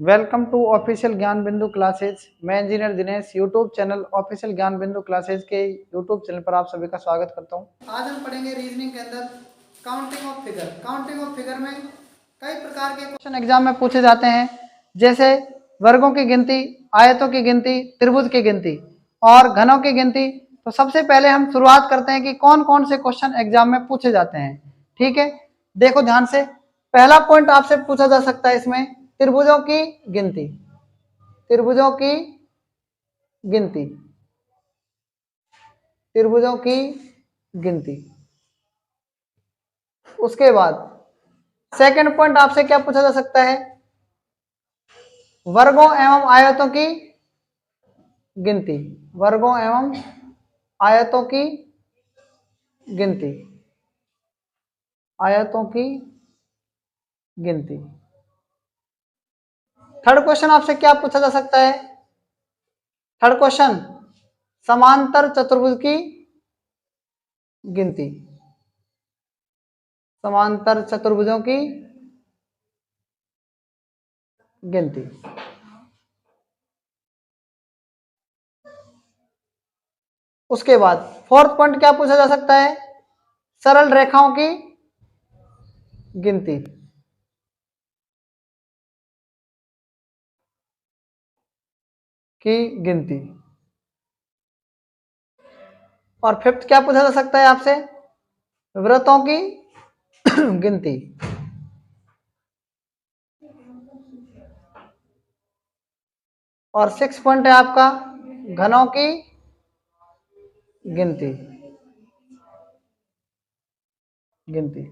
Welcome to official ज्ञान बिंदु classes. मैं engineer Dinesh YouTube channel official ज्ञान बिंदु क्लासेज के यूट्यूब चैनल पर आप सभी का स्वागत करता हूं। आज हम पढ़ेंगे रीजनिंग के अंदर counting of figure. Counting of figure में कई प्रकार के क्वेश्चन एग्जाम में पूछे जाते हैं, जैसे वर्गों की गिनती, आयतों की गिनती, त्रिभुज की गिनती और घनों की गिनती। तो सबसे पहले हम शुरुआत करते हैं कि कौन कौन से क्वेश्चन एग्जाम में पूछे जाते हैं। ठीक है, देखो ध्यान से। पहला पॉइंट आपसे पूछा जा सकता है इसमें त्रिभुजों की गिनती। त्रिभुजों की गिनती, त्रिभुजों की गिनती। उसके बाद सेकंड पॉइंट आपसे क्या पूछा जा सकता है, वर्गों एवं आयतों की गिनती। वर्गों एवं आयतों की गिनती, आयतों की गिनती। थर्ड क्वेश्चन आपसे क्या पूछा जा सकता है, थर्ड क्वेश्चन समांतर चतुर्भुज की गिनती। समांतर चतुर्भुजों की गिनती। उसके बाद फोर्थ पॉइंट क्या पूछा जा सकता है, सरल रेखाओं की गिनती। की गिनती। और फिफ्थ क्या पूछा जा सकता है आपसे, वृत्तों की गिनती। और सिक्स पॉइंट है आपका घनों की गिनती। गिनती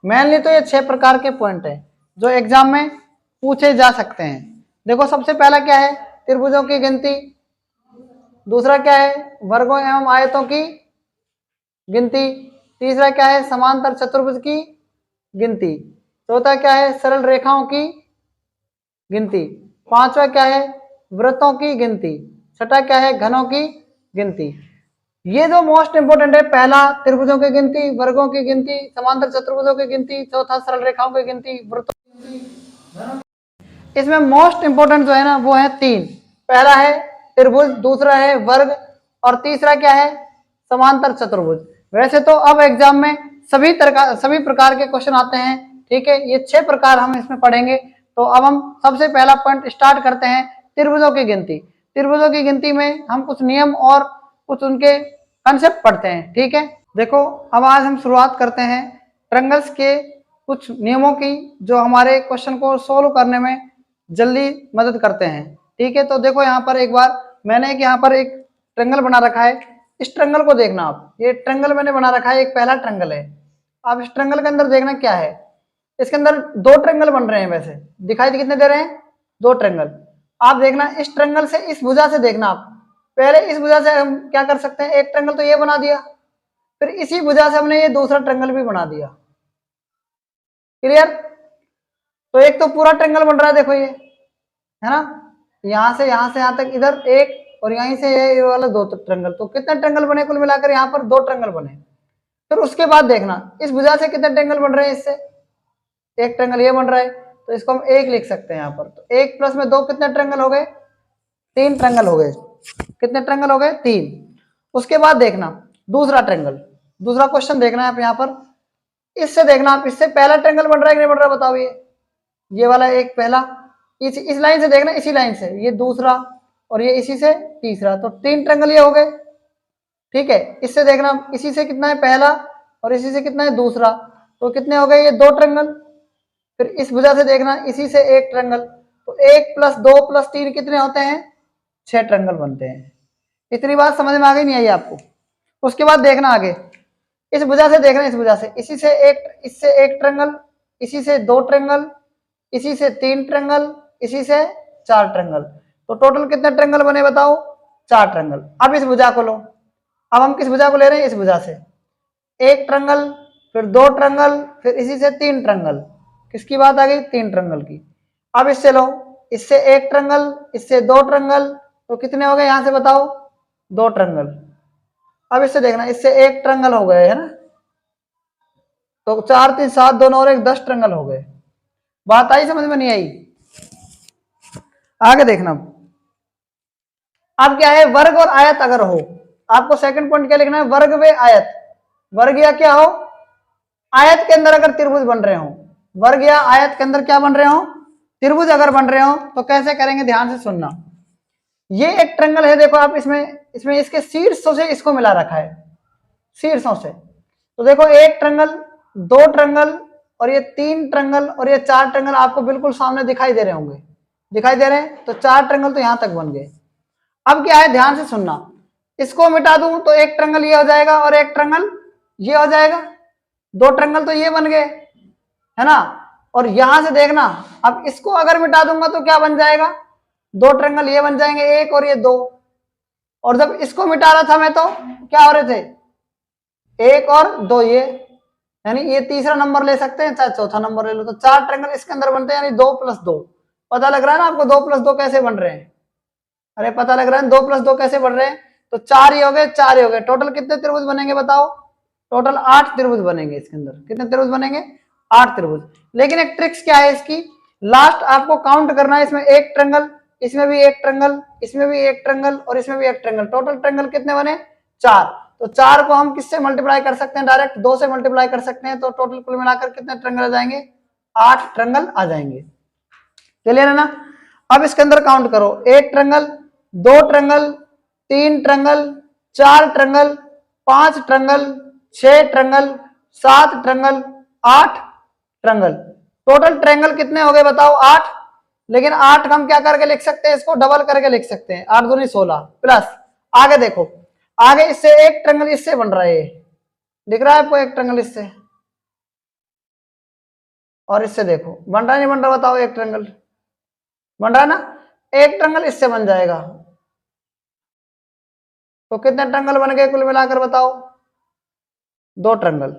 मेनली तो ये 6 प्रकार के पॉइंट हैं जो एग्जाम में पूछे जा सकते हैं। देखो सबसे पहला क्या है, त्रिभुजों की गिनती। दूसरा क्या है, वर्गों एवं आयतों की गिनती। तीसरा क्या है, समांतर चतुर्भुज की गिनती। चौथा क्या है, सरल रेखाओं की गिनती। पांचवा क्या है, वृत्तों की गिनती। छठा क्या है, घनों की गिनती। ये जो मोस्ट इंपोर्टेंट है, पहला त्रिभुजों की गिनती, वर्गों की गिनती, समांतर चतुर्भुजों की गिनती, चौथा सरल रेखाओं की गिनती, वृत्तों की गिनती। इसमें मोस्ट इंपोर्टेंट जो है ना वो है 3। पहला है त्रिभुज, दूसरा है वर्ग और तीसरा क्या है, समांतर चतुर्भुज। वैसे तो अब एग्जाम में सभी प्रकार के क्वेश्चन आते हैं। ठीक है, ये 6 प्रकार हम इसमें पढ़ेंगे। तो अब हम सबसे पहला पॉइंट स्टार्ट करते हैं, त्रिभुजों की गिनती। त्रिभुजों की गिनती में हम कुछ नियम और कुछ उनके कंसेप्ट पढ़ते हैं। ठीक है, देखो अब आज हम शुरुआत करते हैं ट्रायंगल्स के कुछ नियमों की, जो हमारे क्वेश्चन को सोल्व करने में जल्दी मदद करते हैं। ठीक है, तो देखो यहाँ पर एक बार मैंने यहाँ पर एक ट्रायंगल बना रखा है। इस ट्रायंगल को देखना आप, ये ट्रायंगल मैंने बना रखा है, एक पहला ट्रायंगल है। आप इस ट्रायंगल के अंदर देखना क्या है, इसके अंदर 2 ट्रायंगल बन रहे हैं। वैसे दिखाई कितने दे रहे हैं, 2 ट्रायंगल। आप देखना इस ट्रायंगल से इस भुजा से देखना आप, पहले इस भुजा से हम क्या कर सकते हैं, एक ट्रायंगल तो ये बना दिया, फिर इसी भुजा से हमने ये दूसरा ट्रायंगल भी बना दिया। क्लियर? तो एक तो पूरा ट्रायंगल बन रहा है, देखो ये है ना, यहां से यहां तक इधर एक, और यहीं से ये वाला 2 ट्रायंगल। तो कितने ट्रायंगल बने कुल मिलाकर, यहाँ पर 2 ट्रायंगल बने। फिर उसके बाद देखना इस भुजा से कितने ट्रायंगल बन रहे हैं, इससे एक ट्रायंगल ये बन रहा है, तो इसको हम 1 लिख सकते हैं यहाँ पर। तो 1 प्लस में 2 कितने ट्रायंगल हो गए, 3 ट्रायंगल हो गए। कितने ट्रायंगल हो गए, 3। उसके बाद देखना दूसरा ट्रायंगल, दूसरा क्वेश्चन देखना है आप यहाँ पर। इससे देखना आप, इससे पहला ट्रायंगल बन रहा है कि नहीं बन रहा, बताओ। ये वाला एक पहला, इस लाइन से देखना, इसी लाइन से ये दूसरा, और ये इसी से तीसरा, तो 3 ट्रायंगल ये हो गए। ठीक है, इससे देखना इसी से कितना है पहला, और इसी से कितना है दूसरा, तो कितने हो गए, ये 2 ट्रायंगल। फिर इस वजह से देखना इसी से एक ट्रायंगल, तो 1 प्लस 2 प्लस 3 कितने होते हैं, 6 ट्रायंगल बनते हैं। इतनी बात समझ में आ गई, नहीं आई आपको? उसके बाद देखना आगे, इस वजह से देखना, इस वजह से इसी से एक, इससे एक ट्रायंगल, इसी से 2 ट्रायंगल, इसी से 3 ट्रायंगल, इसी से 4 ट्रायंगल। तो टोटल कितने ट्रायंगल बने बताओ, 4 ट्रायंगल। अब इस भुजा को लो, अब हम किस भुजा को ले रहे हैं, इस भुजा से एक ट्रायंगल, फिर 2 ट्रायंगल, फिर इसी से 3 ट्रायंगल। किसकी बात आ गई, 3 ट्रायंगल की। अब इससे लो, इससे एक ट्रायंगल, इससे 2 ट्रायंगल, तो कितने हो गए यहां से बताओ, 2 ट्रायंगल। अब इससे देखना, इससे एक ट्रायंगल हो गए है ना, तो 4 3 7 2 और 1 10 ट्रायंगल हो गए। बात आई समझ में, नहीं आई? आगे देखना, अब क्या है, वर्ग और आयत अगर हो, आपको सेकंड पॉइंट क्या लिखना है, वर्ग व आयत। वर्ग या क्या हो, आयत के अंदर अगर त्रिभुज बन रहे हो, वर्ग या आयत के अंदर क्या बन रहे हो, त्रिभुज अगर बन रहे हो, तो कैसे करेंगे, ध्यान से सुनना। ये एक ट्रायंगल है, देखो आप इसमें इसमें इसके शीर्षों से इसको मिला रखा है, शीर्षों से। तो देखो एक ट्रायंगल, दो ट्रायंगल, और ये तीन ट्रायंगल, और ये चार ट्रायंगल आपको बिल्कुल सामने दिखाई दे रहे होंगे, दिखाई दे रहे हैं। तो चार ट्रायंगल तो यहां तक बन गए। अब क्या है, ध्यान से सुनना, इसको मिटा दूं तो एक ट्रायंगल ये हो जाएगा और एक ट्रायंगल ये हो जाएगा, दो ट्रायंगल तो ये बन गए, है ना। और यहां से देखना, अब इसको अगर मिटा दूंगा तो क्या बन जाएगा, दो ट्रायंगल ये बन जाएंगे, एक और ये दो। और जब इसको मिटा रहा था मैं तो क्या हो रहे थे, एक और दो, ये यानी ये तीसरा नंबर ले सकते हैं, चाहे चौथा नंबर ले लो। तो चार ट्रायंगल इसके अंदर बनते हैं, यानी 2 + 2। पता लग रहा है ना आपको 2 + 2 कैसे बन रहे हैं, अरे पता लग रहा है 2 + 2 कैसे बन रहे हैं। तो चार ही हो गए, चार ही हो गए। टोटल कितने त्रिभुज बनेंगे बताओ, टोटल 8 त्रिभुज बनेंगे इसके अंदर। कितने त्रिभुज बनेंगे, 8 त्रिभुज। लेकिन एक ट्रिक्स क्या है इसकी, लास्ट आपको काउंट करना है, इसमें एक ट्रायंगल, इसमें भी एक ट्रायंगल, इसमें भी एक ट्रायंगल, और इसमें भी एक ट्रायंगल। टोटल ट्रायंगल कितने बने, 4। तो 4 को हम किससे मल्टीप्लाई कर सकते हैं, डायरेक्ट 2 से मल्टीप्लाई कर सकते हैं। तो टोटल कुल मिलाकर कितने ट्रायंगल आ जाएंगे, 8 ट्रायंगल आ जाएंगे। क्लियर है ना। अब इसके अंदर काउंट करो, एक ट्रायंगल, दो ट्रायंगल, तीन ट्रायंगल, चार triangle, 5 triangle, 6 triangle, 7 triangle, 8 triangle. Total triangle कितने हो गए बताओ, 8। लेकिन 8 हम क्या करके लिख सकते हैं, इसको डबल करके लिख सकते हैं, 8 दूनी 16 प्लस। आगे देखो, आगे इससे एक ट्रायंगल इससे बन रहा है, दिख रहा है आपको एक ट्रायंगल इससे, और इससे देखो बन रहा है नहीं बन रहा, बताओ एक ट्रायंगल बन रहा है ना, एक ट्रायंगल इससे बन जाएगा। तो कितने ट्रायंगल बन गए कुल मिलाकर बताओ, 2 ट्रायंगल।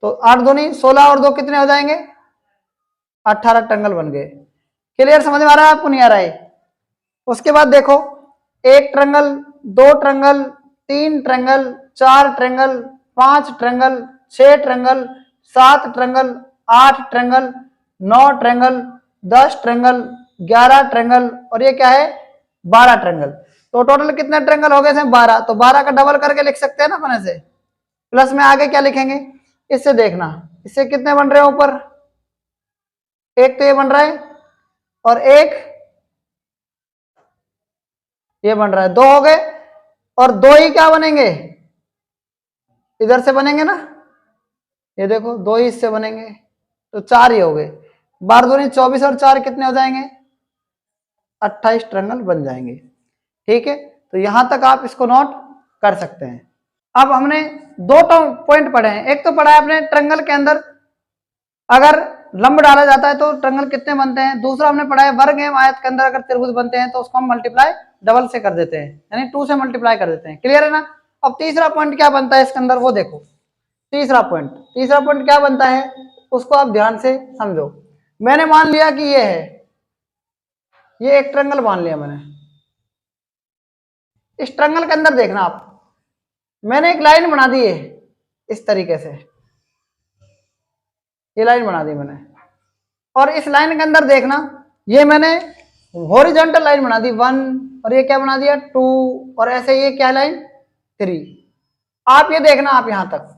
तो 8 दूनी 16 और 2 कितने हो जाएंगे, 18 ट्रायंगल बन गए। क्लियर, समझ में आ रहा है आपको, नहीं आ रहा है। उसके बाद देखो, एक ट्रायंगल, दो ट्रायंगल, तीन triangle, 4 triangle, 5 triangle, 6 triangle, 7 triangle, 8 triangle, 9 triangle, 10 triangle, 11 triangle, और ये क्या है, 12 ट्रायंगल। तो टोटल कितने ट्रायंगल हो गए, 12। तो 12 का डबल करके लिख सकते हैं ना अपने से, प्लस में आगे क्या लिखेंगे, इससे देखना, इससे कितने बन रहे हैं ऊपर, एक तो ये बन रहा है, और एक ये बन रहा है, 2 हो गए। और 2 ही क्या बनेंगे, इधर से बनेंगे ना, ये देखो 2 ही इससे बनेंगे, तो 4 ही हो गए। 12 दूनी 24 और 4 कितने हो जाएंगे, 28 ट्रायंगल बन जाएंगे। ठीक है, तो यहां तक आप इसको नोट कर सकते हैं। अब हमने 2 पॉइंट पढ़े हैं, एक तो पढ़ा है अपने ट्रायंगल के अंदर अगर लंब डाला जाता है तो ट्रायंगल कितने बनते हैं। दूसरा हमने पढ़ा है वर्ग एवं आयत के अंदर अगर त्रिभुज बनते हैं तो उसको हम मल्टीप्लाई डबल से कर देते हैं, यानी 2 से मल्टीप्लाई कर देते हैं। क्लियर है ना। अब तीसरा पॉइंट क्या बनता है इसके अंदर, वो देखो। तीसरा पॉइंट क्या बनता है, उसको आप ध्यान से समझो। मैंने मान लिया कि ये है, ये एक ट्रायंगल मान लिया मैंने। इस ट्रायंगल के अंदर देखना आप, मैंने एक लाइन बना दी है इस तरीके से, ये लाइन बना दी मैंने। और इस लाइन के अंदर देखना, ये मैंने हॉरिजॉन्टल लाइन बना दी 1, और ये क्या बना दिया 2, और ऐसे ये क्या लाइन 3। आप ये देखना, आप यहां तक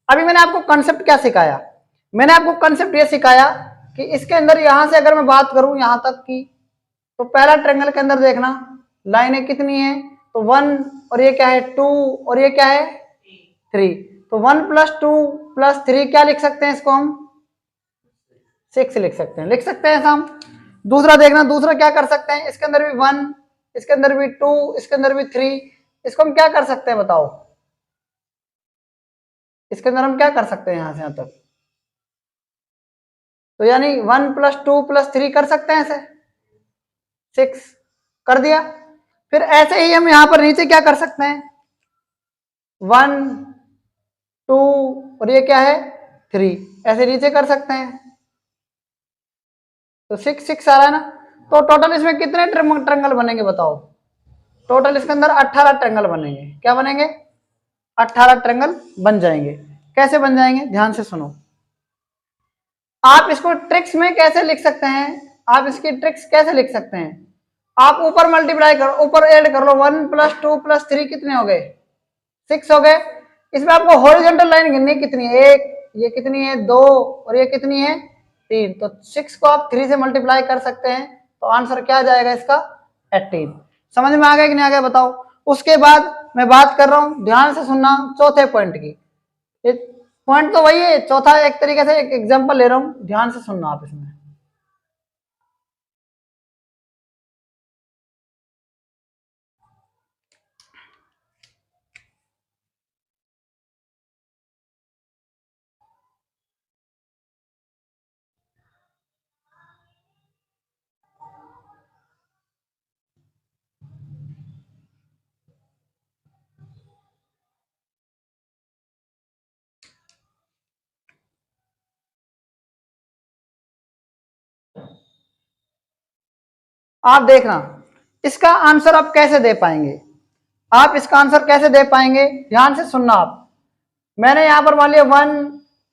अभी मैंने आपको कंसेप्ट क्या सिखाया, मैंने आपको कंसेप्ट ये सिखाया कि इसके अंदर यहां से अगर मैं बात करूं यहां तक की, तो पहला ट्रायंगल के अंदर देखना लाइनें कितनी है, तो 1, और ये क्या है 2, और ये क्या है 3। तो 1 + 2 + 3 क्या लिख सकते हैं, इसको हम 6 लिख सकते हैं, लिख सकते हैं हम। दूसरा देखना, दूसरा क्या कर सकते हैं, इसके अंदर भी 1, इसके अंदर भी 2, इसके अंदर भी 3, इसको हम क्या कर सकते हैं बताओ, इसके अंदर हम क्या कर सकते हैं यहां से यहां तक, तो यानी 1 + 2 + 3 कर सकते हैं, ऐसे 6 कर दिया। फिर ऐसे ही हम यहां पर नीचे क्या कर सकते हैं, 1, 2, और ये क्या है 3, ऐसे नीचे कर सकते हैं। तो 6 आ रहा है ना। तो टोटल इसमें कितने ट्रायंगल बनेंगे बताओ, टोटल इसके अंदर 18 ट्रायंगल बनेंगे। क्या बनेंगे, 18 ट्रायंगल बन जाएंगे। कैसे बन जाएंगे, ध्यान से सुनो। आप इसको ट्रिक्स में कैसे लिख सकते हैं, आप इसकी ट्रिक्स कैसे लिख सकते हैं, आप ऊपर मल्टीप्लाई करो, ऊपर ऐड कर लो, 1+2+3 कितने हो गए? 6 हो गए। इसमें आपको हॉरिजॉन्टल लाइन गिननी कितनी है? एक, ये कितनी है? 2, और ये कितनी है? 3। तो 6 को आप 3 से मल्टीप्लाई कर सकते हैं, तो आंसर क्या आ जाएगा इसका? 18। समझ में आ गया कि नहीं आ गया बताओ। उसके बाद मैं बात कर रहा हूं, ध्यान से सुनना, चौथे पॉइंट की। ये पॉइंट तो वही है, चौथा एक तरीके से एक एग्जांपल ले रहा हूं, ध्यान से सुनना आप इसमें। आप देखना इसका आंसर आप कैसे दे पाएंगे, आप इसका आंसर कैसे दे पाएंगे, ध्यान से सुनना आप। मैंने यहां पर मान लिया 1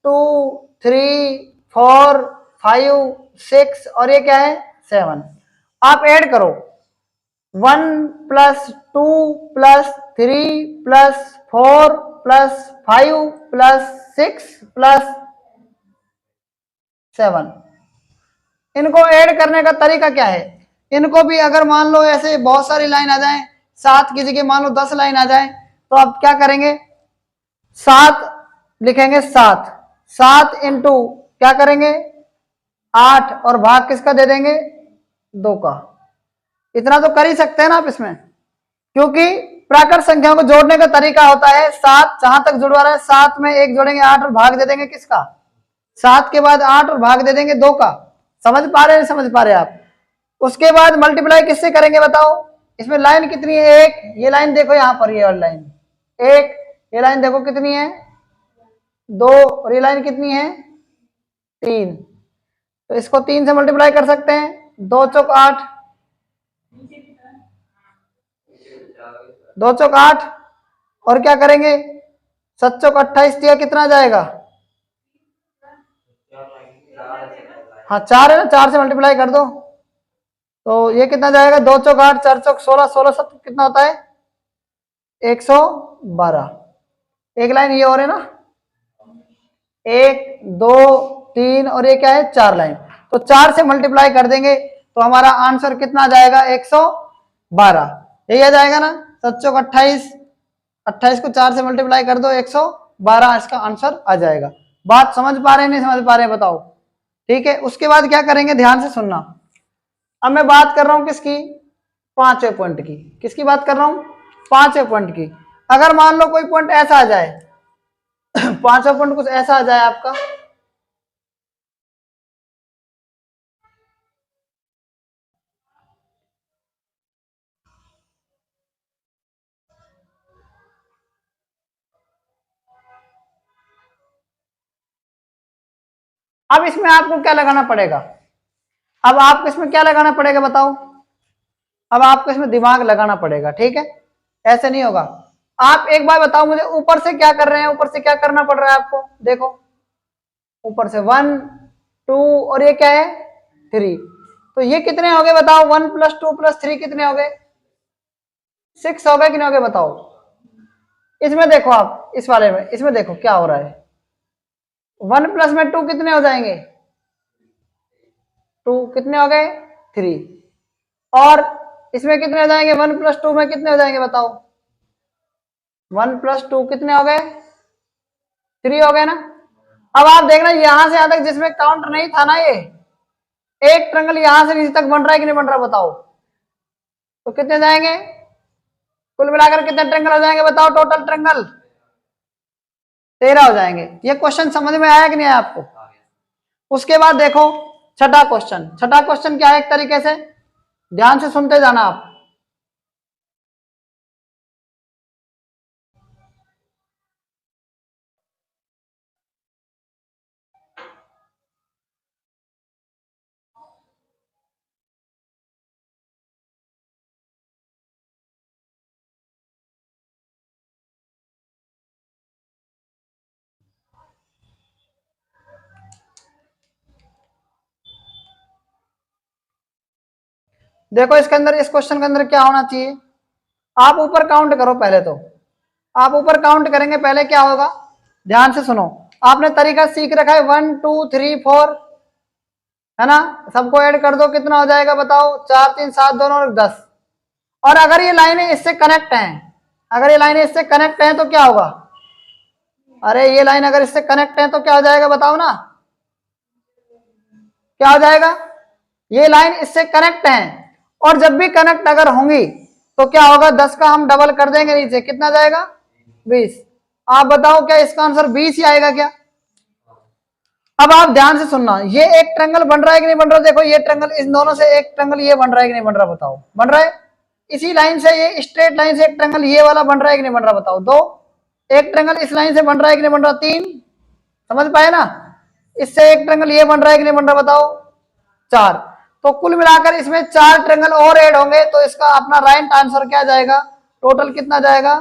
2 3 4 5 6 और ये क्या है? 7। आप ऐड करो, 1+2+3+4+5+6+7। इनको ऐड करने का तरीका क्या है? इनको भी अगर मान लो ऐसे बहुत सारी लाइन आ जाए, 7 की जगह मान लो 10 लाइन आ जाए, तो आप क्या करेंगे? 7 लिखेंगे, 7 7 इंटू क्या करेंगे? 8, और भाग किसका दे देंगे? 2 का। इतना तो कर ही सकते हैं ना आप इसमें, क्योंकि प्राकृत संख्याओं को जोड़ने का तरीका होता है 7, जहां तक जुड़वा रहा है 7 में 1 जोड़ेंगे 8 और भाग दे देंगे किसका? 7 के बाद 8 और भाग दे देंगे 2 का। समझ पा रहे हैं? समझ पा रहे हैं आप? उसके बाद मल्टीप्लाई किससे करेंगे बताओ? इसमें लाइन कितनी है? एक, ये लाइन देखो यहां पर, ये वाली लाइन एक, ये लाइन देखो कितनी है? 2, और ये लाइन कितनी है? 3। तो इसको 3 से मल्टीप्लाई कर सकते हैं, 2 चौक 8, 2 चौक 8, और क्या करेंगे? 7 चौक 28 दिया, कितना जाएगा? हाँ 4 है ना, 4 से मल्टीप्लाई कर दो, तो ये कितना जाएगा? 2 चौक 8, 4 चौक 16, 16 7 कितना होता है? 112। एक लाइन ये और है ना, 1 2 3, और ये क्या है? 4 लाइन। तो 4 से मल्टीप्लाई कर देंगे तो हमारा आंसर कितना जाएगा? 112। यही आ जाएगा ना, 7 चौक 28, 28 को 4 से मल्टीप्लाई कर दो, 112 इसका आंसर आ जाएगा। बात समझ पा रहे हैं नहीं समझ पा रहे हैं बताओ? ठीक है, उसके बाद क्या करेंगे, ध्यान से सुनना। अब मैं बात कर रहा हूं किसकी? पांचवें पॉइंट की। किसकी बात कर रहा हूं? पांचवें पॉइंट की। अगर मान लो कोई पॉइंट ऐसा आ जाए पांचवा पॉइंट कुछ ऐसा आ जाए आपका, अब इसमें आपको क्या लगाना पड़ेगा? अब आपको इसमें क्या लगाना पड़ेगा बताओ? अब आपको इसमें दिमाग लगाना पड़ेगा, ठीक है, ऐसे नहीं होगा। आप एक बार बताओ मुझे, ऊपर से क्या कर रहे हैं? ऊपर से क्या करना पड़ रहा है आपको? देखो, ऊपर से 1 2, और ये क्या है? 3। तो ये कितने हो गए बताओ? 1+2+3 कितने हो गए? 6 हो गए कि नहीं हो गए बताओ? इसमें देखो आप, इस वाले में, इसमें देखो क्या हो रहा है। 1 प्लस में 2 कितने हो जाएंगे? 2 कितने हो गए? 3। और इसमें कितने हो जाएंगे? 1+2 में कितने हो जाएंगे बताओ? 1+2 कितने हो गए? 3 हो गए ना। अब आप देखना यहां से यहां तक जिसमें काउंट नहीं था ना, ये एक ट्रंगल यहां से नीचे तक बन रहा है कि नहीं बन रहा बताओ? तो कितने जाएंगे? कुल मिलाकर कितने ट्रंगल हो जाएंगे बताओ? टोटल ट्रंगल 13 हो जाएंगे। ये क्वेश्चन समझ में आया कि नहीं आया आपको? उसके बाद देखो छठा क्वेश्चन। छठा क्वेश्चन क्या है? एक तरीके से ध्यान से सुनते जाना आप। देखो इसके अंदर, इस क्वेश्चन के अंदर क्या होना चाहिए, आप ऊपर काउंट करो पहले। तो आप ऊपर काउंट करेंगे, पहले क्या होगा, ध्यान से सुनो। आपने तरीका सीख रखा है 1 2 3 4, है ना। सबको ऐड कर दो, कितना हो जाएगा बताओ, 4 3 7 2 और 10। और अगर ये लाइनें इससे कनेक्ट हैं, अगर ये लाइनें इससे कनेक्ट हैं तो क्या होगा, अरे ये लाइन अगर इससे कनेक्ट है तो क्या हो जाएगा बताओ ना, क्या हो जाएगा, ये लाइन इससे कनेक्ट है। और जब भी कनेक्ट अगर होंगी तो क्या होगा, 10 का हम डबल कर देंगे नीचे, कितना जाएगा 20। आप बताओ क्या इसका आंसर 20 ही आएगा क्या। अब आप ध्यान से सुनना, ये एक ट्रायंगल बन रहा है कि नहीं बन रहा, देखो ये ट्रायंगल, इन दोनों से एक ट्रायंगल ये बन रहा है कि नहीं बन रहा, बताओ बन रहा है। इसी लाइन से, ये स्ट्रेट लाइन से एक ट्रायंगल ये वाला बन रहा है कि नहीं बन रहा, बताओ। दो, एक ट्रायंगल इस लाइन से बन रहा है कि नहीं बन रहा, तीन, समझ पाए ना। इससे एक ट्रायंगल ये बन रहा है कि नहीं बन रहा, बताओ, चार। तो कुल मिलाकर इसमें 4 ट्रायंगल और ऐड होंगे तो इसका अपना राइट आंसर क्या जाएगा, टोटल कितना जाएगा,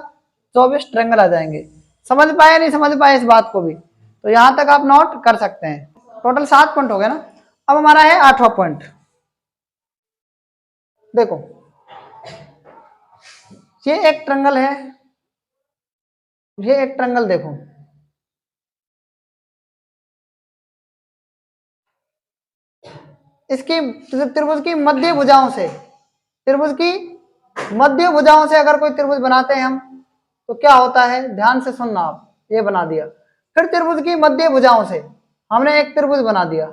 24 ट्रायंगल आ जाएंगे। समझ पाए नहीं समझ पाए इस बात को भी, तो यहां तक आप नोट कर सकते हैं। टोटल 7 पॉइंट हो गए ना। अब हमारा है 8वां पॉइंट। देखो ये एक ट्रायंगल है, ये एक ट्रायंगल देखो, इसकी त्रिभुज की मध्य भुजाओं से, त्रिभुज की मध्य भुजाओं से अगर कोई त्रिभुज बनाते हैं हम तो क्या होता है, ध्यान से सुनना आप। ये बना दिया, फिर त्रिभुज की मध्य भुजाओं से हमने एक त्रिभुज बना दिया,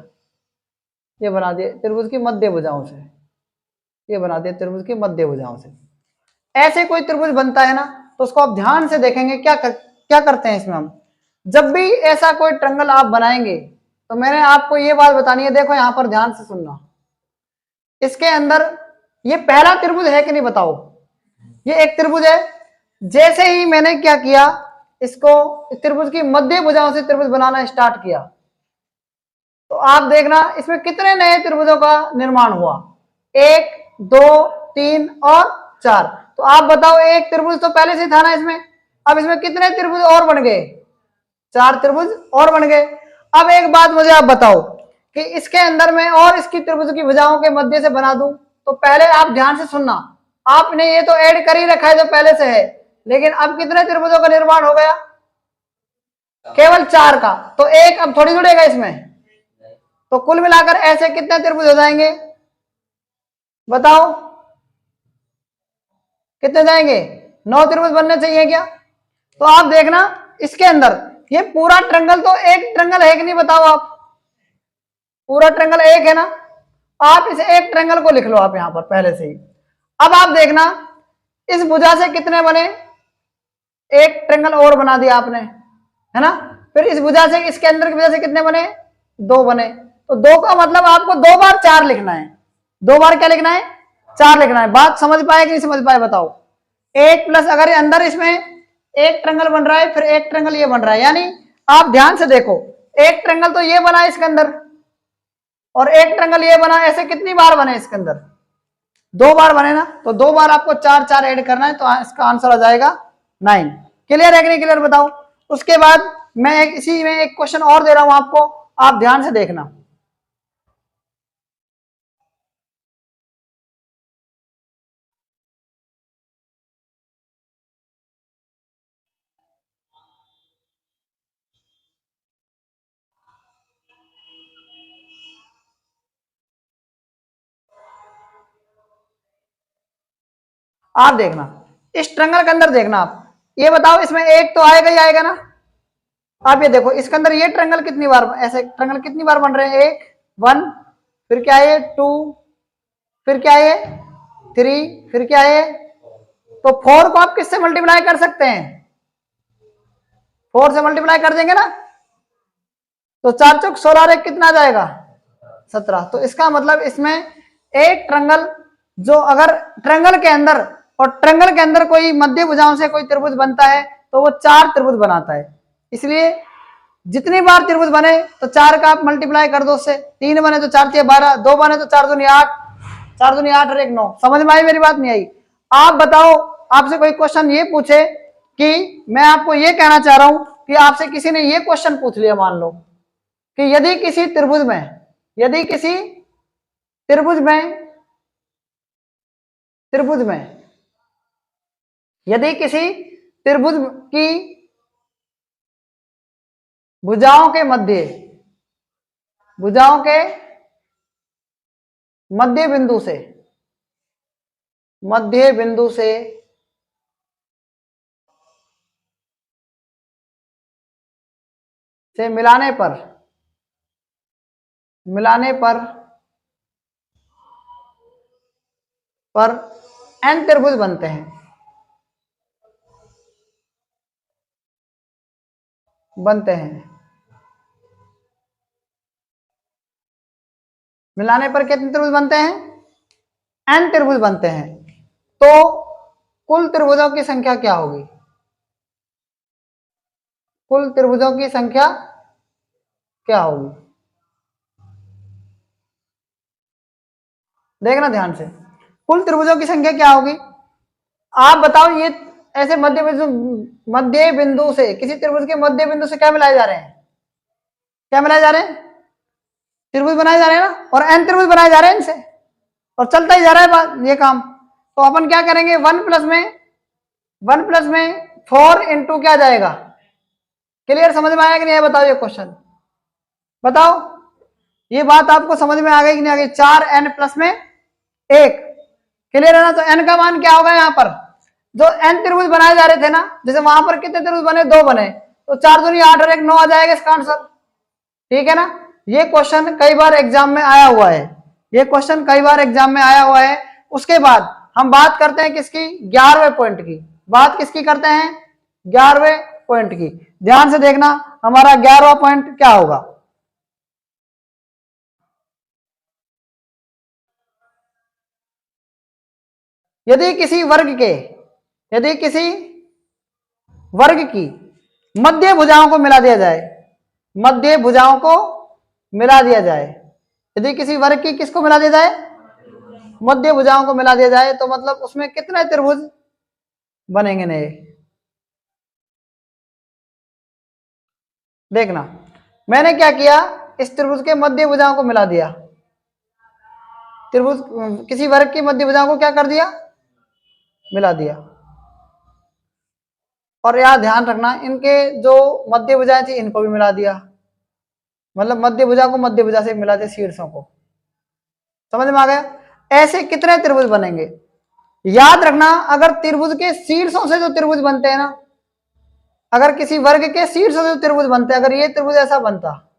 ये बना दिया त्रिभुज की मध्य भुजाओं से, ये बना दिया त्रिभुज की मध्य भुजाओं से। ऐसे कोई त्रिभुज बनता है ना, तो उसको आप ध्यान से देखेंगे क्या करते हैं इसमें हम। जब भी ऐसा कोई ट्रायंगल आप बनाएंगे तो मैंने आपको ये बात बतानी है, देखो यहां पर ध्यान से सुनना। इसके अंदर ये पहला त्रिभुज है कि नहीं बताओ, ये एक त्रिभुज है। जैसे ही मैंने क्या किया, इसको त्रिभुज की मध्य भुजाओं से त्रिभुज बनाना स्टार्ट किया, तो आप देखना इसमें कितने नए त्रिभुजों का निर्माण हुआ, 1 2 3 और 4। तो आप बताओ, एक त्रिभुज तो पहले से था ना इसमें, अब इसमें कितने त्रिभुज और बन गए, 4 त्रिभुज और बन गए। अब एक बात मुझे आप बताओ कि इसके अंदर में और इसकी त्रिभुज की भुजाओं के मध्य से बना दूं, तो पहले आप ध्यान से सुनना, आपने ये तो ऐड कर ही रखा है जो पहले से है, लेकिन अब कितने त्रिभुजों का निर्माण हो गया, केवल 4 का। तो एक अब थोड़ी जुड़ेगा इसमें, तो कुल मिलाकर ऐसे कितने त्रिभुज हो जाएंगे बताओ, कितने जाएंगे, 9 त्रिभुज बनने चाहिए क्या। तो आप देखना इसके अंदर ये पूरा ट्रायंगल तो एक ट्रायंगल है कि नहीं बताओ आप, पूरा ट्रायंगल एक है ना। आप इस एक ट्रायंगल को लिख लो आप यहां पर पहले से ही। अब आप देखना इस भुजा से कितने बने, एक ट्रायंगल और बना दिया आपने, है ना। फिर इस भुजा से, इसके अंदर की भुजा से कितने बने, 2 बने। तो 2 का मतलब आपको 2 बार 4 लिखना है, 2 बार क्या लिखना है, 4 लिखना है। बात समझ पाए कि नहीं समझ पाए बताओ। एक प्लस अगर अंदर इसमें एक ट्रायंगल बन रहा है, फिर एक ट्रायंगल ये बन रहा है, यानी आप ध्यान से देखो, एक ट्रायंगल तो ये बना है इसके अंदर और एक ट्रायंगल ये बना, ऐसे कितनी बार बने इसके अंदर, 2 बार बने ना। तो 2 बार आपको 4 4 ऐड करना है, तो इसका आंसर आ जाएगा 9। क्लियर है कि नहीं क्लियर बताओ। उसके बाद मैं इसी में एक क्वेश्चन और दे रहा हूं आपको, आप ध्यान से देखना। आप देखना इस ट्रायंगल के अंदर, देखना आप ये बताओ, इसमें एक तो आएगा ही आएगा ना। आप ये देखो इसके अंदर ये ट्रायंगल कितनी बार, ऐसे ट्रायंगल कितनी बार बन रहे हैं, 1 1, फिर क्या है 2, फिर क्या है 3, फिर क्या है। तो 4 को आप किससे मल्टीप्लाई कर सकते हैं, 4 से मल्टीप्लाई कर देंगे ना, तो 4 चौक 16 रे कितना आ जाएगा 17। तो इसका मतलब इसमें एक ट्रायंगल, जो अगर ट्रायंगल के अंदर, और ट्रायंगल के अंदर कोई मध्य भुजाओं से कोई त्रिभुज बनता है तो वो 4 त्रिभुज बनाता है। इसलिए जितनी बार त्रिभुज बने तो 4 का आप मल्टीप्लाई कर दो उससे, 3 बने तो 4 12, 2 बने तो 4 दूनी 8, 4 दूनी 8 और 1 9। समझ में आई मेरी बात, नहीं आई। आप बताओ, आपसे कोई क्वेश्चन ये पूछे कि मैं आपको ये कहना चाह रहा हूं कि आपसे किसी ने ये क्वेश्चन पूछ लिया, मान लो कि यदि किसी त्रिभुज में त्रिभुज में यदि किसी त्रिभुज की भुजाओं के मध्य मध्य बिंदु से मिलाने पर n त्रिभुज बनते हैं, मिलाने पर कितने त्रिभुज बनते हैं? n त्रिभुज बनते हैं। तो कुल त्रिभुजों की संख्या क्या होगी? कुल त्रिभुजों की संख्या क्या होगी? देखना ध्यान से, कुल त्रिभुजों की संख्या क्या होगी? आप बताओ, ये ऐसे मध्य बिंदु से, किसी त्रिभुज के मध्य बिंदु से क्या मिलाए जा रहे हैं? क्या मिलाए जा रहे हैं? त्रिभुज बनाए जा रहे हैं ना, और n त्रिभुज बनाए जा रहे हैं इनसे, और चलता ही जा रहा है ये काम। तो अपन क्या करेंगे, 1 प्लस में 4 इंटू क्या जाएगा? क्लियर, समझ में आया कि नहीं? बताओ ये क्वेश्चन बताओ, ये बात आपको समझ में आ गई कि नहीं आ गई? 4n प्लस में 1, क्लियर है ना? तो n का मान क्या होगा? यहाँ पर जो n त्रिभुज बनाए जा रहे थे ना, जैसे वहां पर कितने त्रिभुज बने? 2 बने, तो 4 दूनी 8 और 1 9 आ जाएगा इसका आंसर। ठीक है ना? ये क्वेश्चन कई बार एग्जाम में आया हुआ है, उसके बाद हम बात करते हैं किसकी? 11वें पॉइंट की। बात किसकी करते हैं? 11वें पॉइंट की। ध्यान से देखना, हमारा 11वां पॉइंट क्या होगा? यदि किसी वर्ग की मध्य भुजाओं को मिला दिया जाए, यदि किसी वर्ग की किसको मिला दिया जाए? मध्य भुजाओं को मिला दिया जाए, तो मतलब उसमें कितने त्रिभुज बनेंगे नए? देखना, मैंने क्या किया, इस त्रिभुज के मध्य भुजाओं को मिला दिया, त्रिभुज किसी वर्ग की मध्य भुजाओं को क्या कर दिया? मिला दिया। और यार ध्यान रखना, इनके जो मध्य भुजाएं थी इनको भी मिला दिया, मतलब मध्य भुजा को मध्य भुजा से मिला दिया, शीर्षों को। समझ में आ गया? ऐसे कितने त्रिभुज बनेंगे? याद रखना, अगर त्रिभुज के शीर्षों से जो त्रिभुज बनते हैं ना, अगर किसी वर्ग के शीर्षों से जो त्रिभुज बनते हैं, अगर ये त्रिभुज ऐसा बनता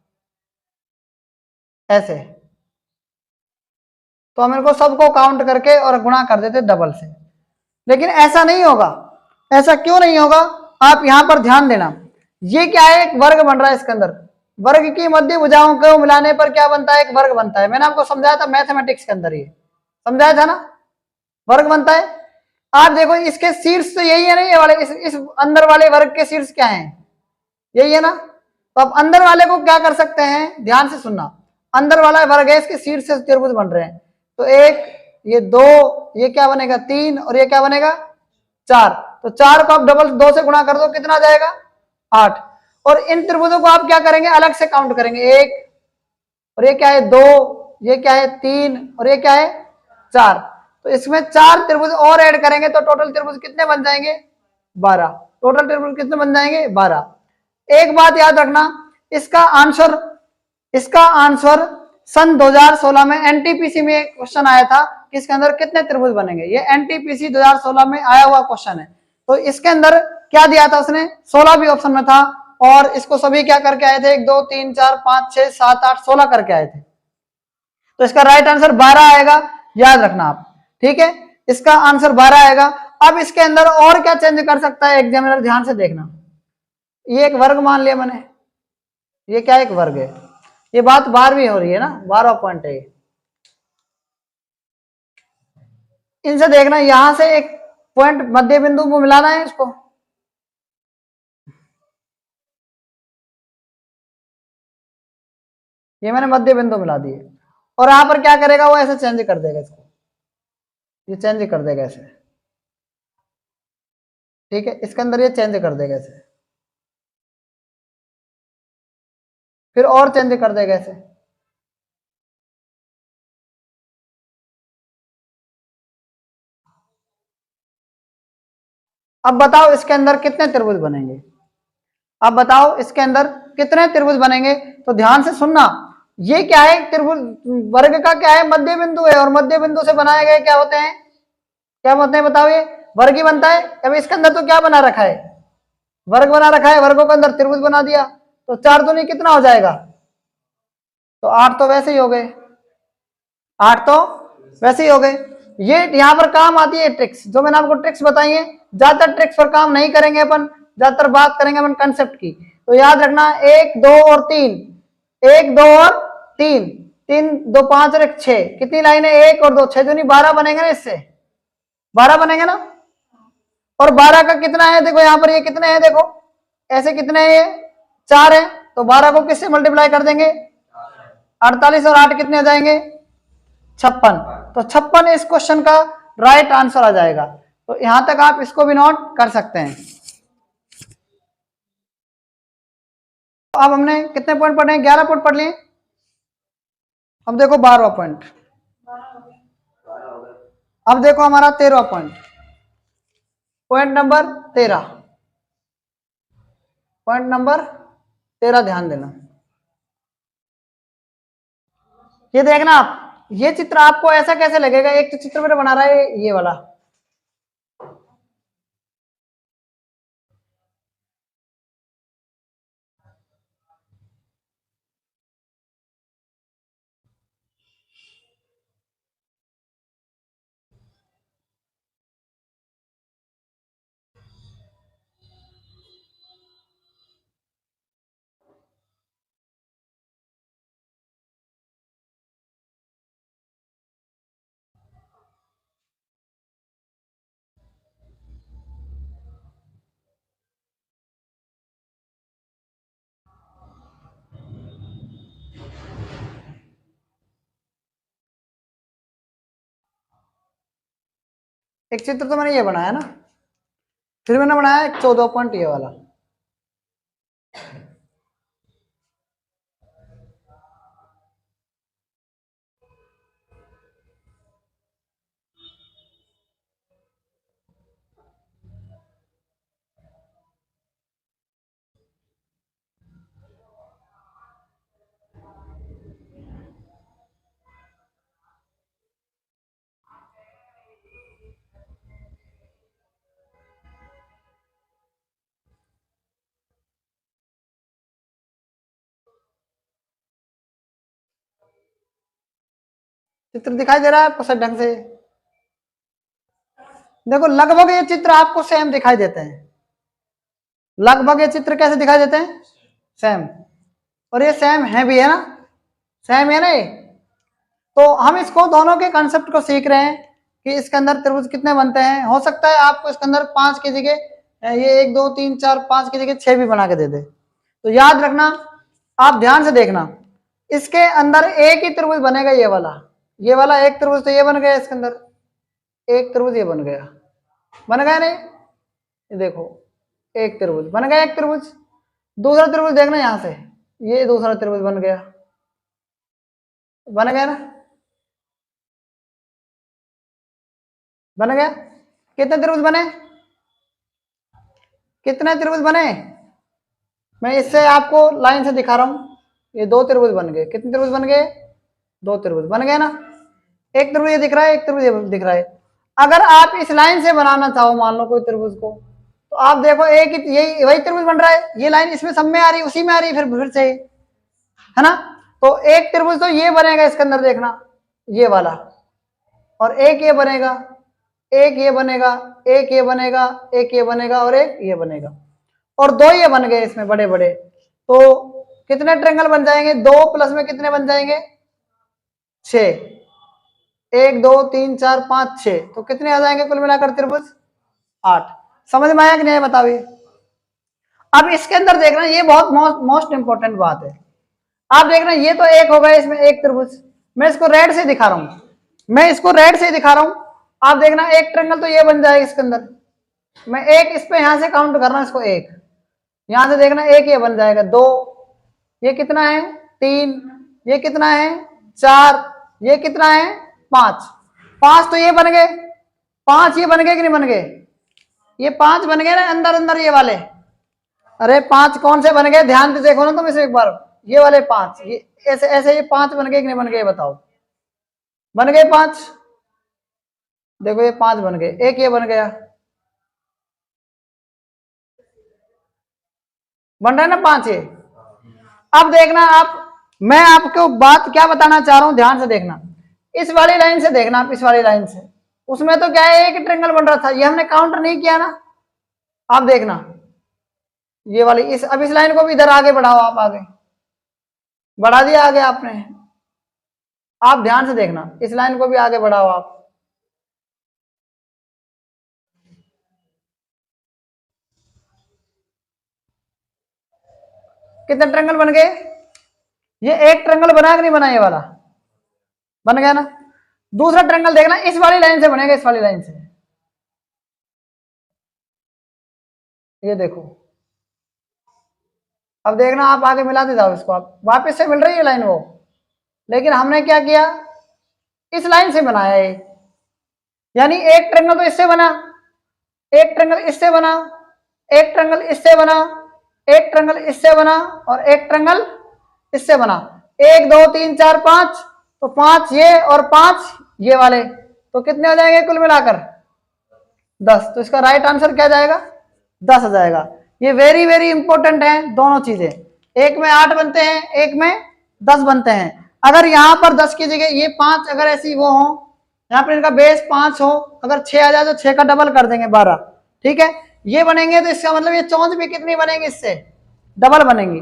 ऐसे, तो हम इनको सबको काउंट करके और गुणा कर देते डबल से। लेकिन ऐसा नहीं होगा। ऐसा क्यों नहीं होगा? आप यहां पर ध्यान देना, ये क्या है? एक वर्ग बन रहा है, इसके अंदर वर्ग की मध्य भुजाओं को मिलाने पर क्या बनता है? एक वर्ग बनता है। मैंने आपको समझाया था मैथमेटिक्स के अंदर, ये समझाया था ना, वर्ग बनता है। आप देखो, इसके शीर्ष तो यही है ना, ये वाले इस अंदर वाले वर्ग के शीर्ष क्या है? यही है ना। तो अब अंदर वाले को क्या कर सकते हैं? ध्यान से सुनना, अंदर वाला वर्ग है, इसके शीर्ष से त्रिभुज बन रहे हैं, तो एक, ये 2, ये क्या बनेगा? 3, और ये क्या बनेगा? 4। तो 4 को आप डबल 2 से गुणा कर दो, कितना आ जाएगा? 8। और इन त्रिभुजों को आप क्या करेंगे? अलग से काउंट करेंगे, 1, और ये क्या है? 2, ये क्या है? 3, और ये क्या है? 4। तो इसमें 4 त्रिभुज और ऐड करेंगे, तो टोटल त्रिभुज कितने बन जाएंगे? 12। टोटल त्रिभुज कितने बन जाएंगे? 12। एक बात याद रखना, इसका आंसर सन 2016 में एनटीपीसी में एक क्वेश्चन आया था कि इसके अंदर कितने त्रिभुज बनेंगे। ये एनटीपीसी 2016 में आया हुआ क्वेश्चन है। तो इसके अंदर क्या दिया था उसने? 16 भी ऑप्शन में था, और इसको सभी क्या करके आए थे? 1 2 3 4 5 6 7 8 16 करके आए थे। तो इसका राइट आंसर 12 आएगा, याद रखना आप। ठीक है, इसका आंसर 12 आएगा। अब इसके अंदर और क्या चेंज कर सकता है एग्जामिनर? ध्यान से देखना, ये एक वर्ग मान लिया मैंने, ये क्या एक वर्ग है। ये बात 12वीं हो रही है ना, 12वां पॉइंट है। इनसे देखना, यहां से एक पॉइंट मध्य बिंदु को मिलाना है इसको, ये मैंने मध्य बिंदु मिला दिए, और यहां पर क्या करेगा? वो ऐसे चेंज कर देगा इसको, ये चेंज कर देगा ऐसे। ठीक है, इसके अंदर ये चेंज कर देगा ऐसे, फिर और चेंज कर देगा ऐसे। अब बताओ इसके अंदर कितने त्रिभुज बनेंगे, अब बताओ इसके अंदर कितने त्रिभुज बनेंगे। तो ध्यान से सुनना, ये क्या है, त्रिभुज वर्ग का क्या है, मध्य बिंदु है, और मध्य बिंदु से बनाए गए क्या होते हैं, क्या होते हैं बताओ, ये वर्ग ही बनता है। अब इसके अंदर तो क्या बना रखा है, वर्ग बना रखा है, वर्गों के अंदर त्रिभुज बना दिया, तो 4 दूनी कितना हो जाएगा, तो 8 तो वैसे ही हो गए, 8 तो वैसे ही हो गए। ये यहां पर काम आती है ट्रिक्स, जो मैंने आपको ट्रिक्स बताई है, ज्यादातर ट्रिक्स पर काम नहीं करेंगे अपन, ज्यादातर बात करेंगे अपन कंसेप्ट की। तो याद रखना 1 2 और 3, 1 2 और 3, 3 2 5 और 1 6, कितनी लाइनें, 1 और 2, 6 दूनी 12 बनेंगे ना, इससे 12 बनेंगे ना। और 12 का कितना है, देखो यहां पर ये कितने हैं, देखो ऐसे कितने हैं, ये 4 है, तो 12 को किससे मल्टीप्लाई कर देंगे, 48, और 8 कितने आ जाएंगे, 56। तो 56 इस क्वेश्चन का राइट आंसर आ जाएगा। तो यहां तक आप इसको भी नोट कर सकते हैं। तो अब हमने कितने पॉइंट पढ़े हैं, 11 पॉइंट पढ़ लिए। अब देखो 12वां पॉइंट, अब देखो हमारा 13वां point, point number 13, point number 13 ध्यान देना। ये देखना आप, ये चित्र आपको ऐसा कैसे लगेगा, एक तो चित्र मेरा बना रहा है ये वाला, एक चित्र तो मैंने ये बनाया ना, फिर मैंने बनाया एक 14 पॉइंट ये वाला। चित्र दिखाई दे रहा है आपको सही ढंग से, देखो लगभग ये चित्र आपको सेम दिखाई देते हैं, लगभग ये चित्र कैसे दिखाई देते हैं, सेम, और ये सेम है भी, है ना, सेम है ना ये। तो हम इसको दोनों के कंसेप्ट को सीख रहे हैं कि इसके अंदर त्रिभुज कितने बनते हैं। हो सकता है आपको इसके अंदर 5 की जगह ये 1 2 3 4 5 की जगह 6 भी बना के दे दे। तो याद रखना, आप ध्यान से देखना, इसके अंदर एक ही त्रिभुज बनेगा, ये वाला एक त्रिभुज, तो ये बन गया, इसके अंदर एक त्रिभुज ये बन गया, बन गया नहीं, ये देखो एक त्रिभुज बन गया, एक त्रिभुज। दूसरा त्रिभुज देखना यहां से, ये दूसरा त्रिभुज बन गया, बन गया ना, बन गया। कितने त्रिभुज बने, कितने त्रिभुज बने, मैं इससे आपको लाइन से दिखा रहा हूं, ये 2 त्रिभुज बन गए, कितने त्रिभुज बन गए, 2 त्रिभुज बन गए ना। एक त्रिभुज ये दिख रहा है, एक त्रिभुज ये दिख रहा है। अगर आप इस लाइन से बनाना चाहो, मान लो कोई त्रिभुज को, तो आप देखो एक ही यही वही त्रिभुज बन रहा है, ये लाइन इसमें सब में आ रही है, उसी में आ रही है, फिर से, है ना। तो एक त्रिभुज तो ये बनेगा इसके अंदर, देखना ये वाला, और एक ये बनेगा, एक ये बनेगा, एक ये बनेगा, एक ये बनेगा, और एक ये बनेगा, और 2 ये बन गए इसमें बड़े बड़े। तो कितने ट्रायंगल बन जाएंगे, 2 प्लस में कितने बन जाएंगे, 6, 1 2 3 4 5 6, तो कितने आ जाएंगे कुल मिलाकर त्रिभुज, 8। समझ में आया कि नहीं बताइए। अब इसके अंदर देखना, ये बहुत मोस्ट इंपॉर्टेंट बात है, आप देखना ये तो एक हो गया, इसमें एक त्रिभुज, मैं इसको रेड से दिखा रहा हूं, मैं इसको रेड से दिखा रहा हूं। आप देखना एक ट्रायंगल तो ये बन जाएगा इसके अंदर, मैं एक इस पे यहां से काउंट कर रहा हूं इसको, एक यहां से देखना, एक ये बन जाएगा, 2 ये कितना है, 3 ये कितना है, 4 ये कितना है, 5 5 तो ये बन गए, 5 ये बन गए कि नहीं बन गए, ये 5 बन गए ना अंदर अंदर ये वाले। अरे 5 कौन से बन गए, ध्यान से देखो ना तुम इसे एक बार। ये वाले 5, ये ऐसे ऐसे ये 5 बन गए कि नहीं बन गए, बताओ। बन गए 5। देखो ये 5 बन गए, एक ये बन गया, बन रहा है ना 5 ये। अब देखना आप, मैं आपको बात क्या बताना चाह रहा हूं, ध्यान से देखना। इस वाली लाइन से देखना आप, इस वाली लाइन से, उसमें तो क्या है, एक ट्रायंगल बन रहा था, ये हमने काउंट नहीं किया ना। आप देखना ये वाली, अब इस लाइन को भी इधर आगे बढ़ाओ, आप आगे बढ़ा दिया आगे आपने। आप ध्यान से देखना, इस लाइन को भी आगे बढ़ाओ आप। कितने ट्रायंगल बन गए, ये एक ट्रायंगल बना कि नहीं बना, ये वाला बन गया ना। दूसरा ट्रायंगल देखना, इस वाली लाइन से बनेगा, इस वाली लाइन से। ये देखो, अब देखना आप आगे मिलाते जाओ इसको, आप वापस से मिल रही है लाइन वो, लेकिन हमने क्या किया, इस लाइन से बनाया ये। यानी एक ट्रायंगल तो इससे बना, एक ट्रायंगल इससे बना, एक ट्रायंगल इससे बना, एक ट्रायंगल इससे बना, और एक ट्रायंगल इससे बना। 1 2 3 4 5, तो 5 ये और 5 ये वाले, तो कितने हो जाएंगे कुल मिलाकर 10। तो इसका राइट आंसर क्या जाएगा, 10 हो जाएगा। ये वेरी वेरी इंपॉर्टेंट है दोनों चीजें, एक में 8 बनते हैं, एक में 10 बनते हैं। अगर यहाँ पर 10 की जगह ये 5 अगर ऐसी वो हो, यहाँ पर इनका बेस 5 हो, अगर 6 आ जाए तो 6 का डबल कर देंगे 12, ठीक है। ये बनेंगे तो इसका मतलब ये चौंच भी कितनी बनेगी, इससे डबल बनेंगी।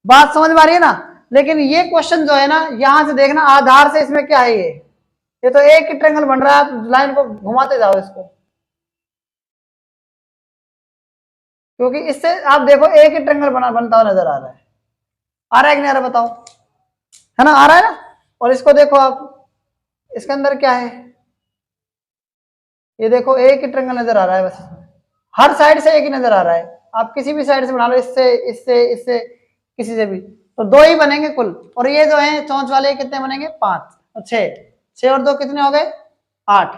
बात समझ में आ रही है ना। लेकिन ये क्वेश्चन जो है ना, यहां से देखना आधार से इसमें क्या है, ये तो एक ही ट्रायंगल बन रहा है, आप लाइन को घुमाते जाओ इसको, क्योंकि इससे आप देखो एक ही ट्रायंगल बनता हुआ नजर आ रहा है। आ रहा है कि नहीं आ रहा बताओ, है ना, आ रहा है ना। और इसको देखो आप, इसके अंदर क्या है, ये देखो एक ही ट्रायंगल नजर आ रहा है, बस हर साइड से एक ही नजर आ रहा है। आप किसी भी साइड से बना लो, इससे इससे इससे किसी से भी, तो 2 ही बनेंगे कुल। और ये जो है चौंच वाले कितने बनेंगे, 5 और 6, 6 और 2 कितने हो गए, 8।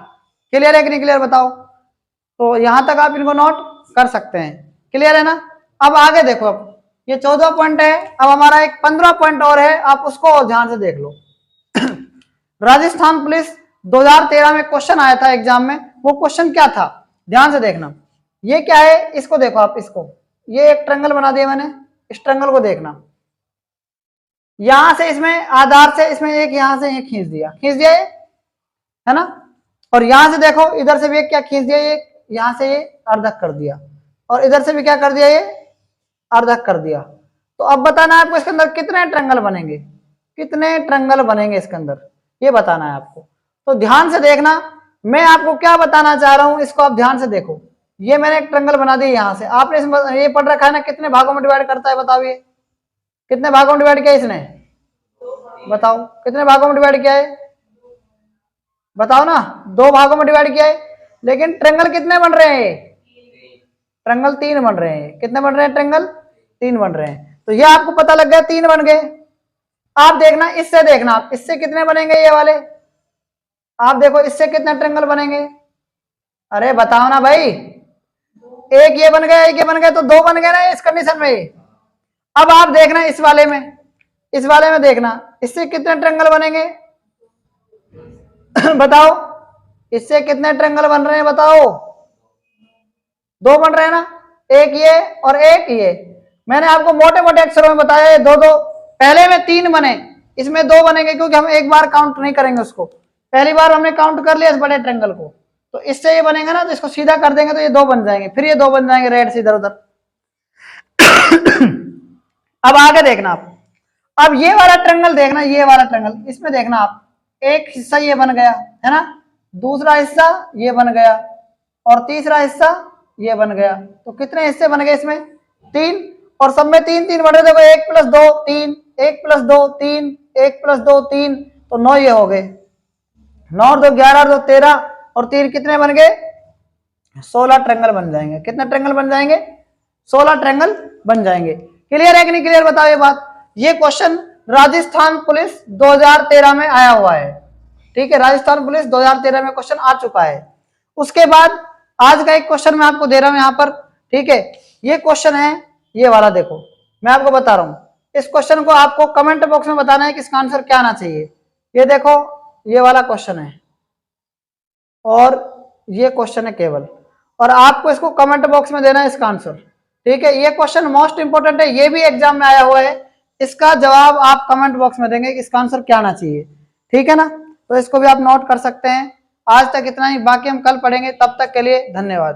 क्लियर है कि नहीं क्लियर बताओ। तो यहां तक आप इनको नोट कर सकते हैं, क्लियर है ना। अब आगे देखो, अब ये 14 पॉइंट है, अब हमारा एक 15 पॉइंट और है, आप उसको और ध्यान से देख लो। राजस्थान पुलिस 2013 में क्वेश्चन आया था एग्जाम में, वो क्वेश्चन क्या था, ध्यान से देखना। ये क्या है, इसको देखो आप, इसको, ये एक ट्रायंगल बना दिया मैंने, इस ट्रायंगल को देखना, यहां से इसमें आधार से इसमें एक यहां से एक खींच दिया ये, है ना। और यहां से देखो इधर से भी एक क्या खींच दिया, ये यहां से ये अर्धक कर दिया, और इधर से भी क्या कर दिया, ये अर्धक कर दिया। तो अब बताना है आपको इसके अंदर कितने ट्रायंगल बनेंगे, कितने ट्रायंगल बनेंगे इसके अंदर, ये बताना है आपको। तो ध्यान से देखना, मैं आपको क्या बताना चाह रहा हूं, इसको आप ध्यान से देखो। ये मैंने एक ट्रायंगल बना दिया यहां से, आपने ये पढ़ रखा है ना, कितने भागों में डिवाइड करता है बताओ, ये कितने भागों में डिवाइड किया इसने, बताओ कितने भागों में डिवाइड किया है, बताओ ना, 2 भागों में डिवाइड किया है। लेकिन ट्रायंगल कितने बन रहे हैं, ट्रायंगल 3 बन रहे हैं। कितने बन रहे हैं, ट्रायंगल 3 बन रहे हैं। तो ये आपको पता लग गया 3 बन गए। आप देखना, इससे देखना आप, इससे कितने बनेंगे ये वाले, आप देखो इससे कितने ट्रायंगल बनेंगे, अरे बताओ ना भाई, एक ये बन गया, एक ये बन गया, तो 2 बन गए ना इस कंडीशन में। अब आप देखना इस वाले में, इस वाले में देखना इससे कितने ट्रायंगल बनेंगे बताओ, इससे कितने ट्रायंगल बन रहे हैं बताओ, 2 बन रहे हैं ना, एक ये और एक ये। मैंने आपको मोटे मोटे अक्षरों में बताया है 2 2, पहले में 3 बने, इसमें 2 बनेंगे, क्योंकि हम एक बार काउंट नहीं करेंगे उसको, पहली बार हमने काउंट कर लिया इस बड़े ट्रायंगल को। तो इससे ये बनेगा ना, तो इसको सीधा कर देंगे तो ये 2 बन जाएंगे, फिर ये 2 बन जाएंगे रेड से इधर उधर। अब आगे देखना आप, अब ये वाला ट्रायंगल देखना, ये वाला ट्रायंगल, इसमें देखना आप, एक हिस्सा ये बन गया है ना, दूसरा हिस्सा ये बन गया, और तीसरा हिस्सा ये बन गया। तो कितने हिस्से बन गए इसमें, 3, और सब में 3 3 बन रहे, देखो 1 + 2 3, 1 + 2 3, 1 + 2 3, तो 9 ये हो गए, 9 और 2 11 और 2 13, और 3 कितने बन गए, 16 ट्रायंगल बन जाएंगे। कितने ट्रायंगल बन जाएंगे, 16 ट्रायंगल बन जाएंगे। क्लियर है कि नहीं क्लियर बताओ ये बात। ये क्वेश्चन राजस्थान पुलिस 2013 में आया हुआ है, ठीक है, राजस्थान पुलिस 2013 में क्वेश्चन आ चुका है। उसके बाद आज का एक क्वेश्चन मैं आपको दे रहा हूं यहाँ पर, ठीक है। ये क्वेश्चन है, ये वाला देखो, मैं आपको बता रहा हूं। इस क्वेश्चन को आपको कमेंट बॉक्स में बताना है कि इसका आंसर क्या आना चाहिए। ये देखो, ये वाला क्वेश्चन है और ये क्वेश्चन है केवल, और आपको इसको कमेंट बॉक्स में देना है इसका आंसर, ठीक है। ये क्वेश्चन मोस्ट इंपोर्टेंट है, ये भी एग्जाम में आया हुआ है। इसका जवाब आप कमेंट बॉक्स में देंगे कि इसका आंसर क्या आना चाहिए, ठीक है ना। तो इसको भी आप नोट कर सकते हैं। आज तक इतना ही, बाकी हम कल पढ़ेंगे। तब तक के लिए धन्यवाद।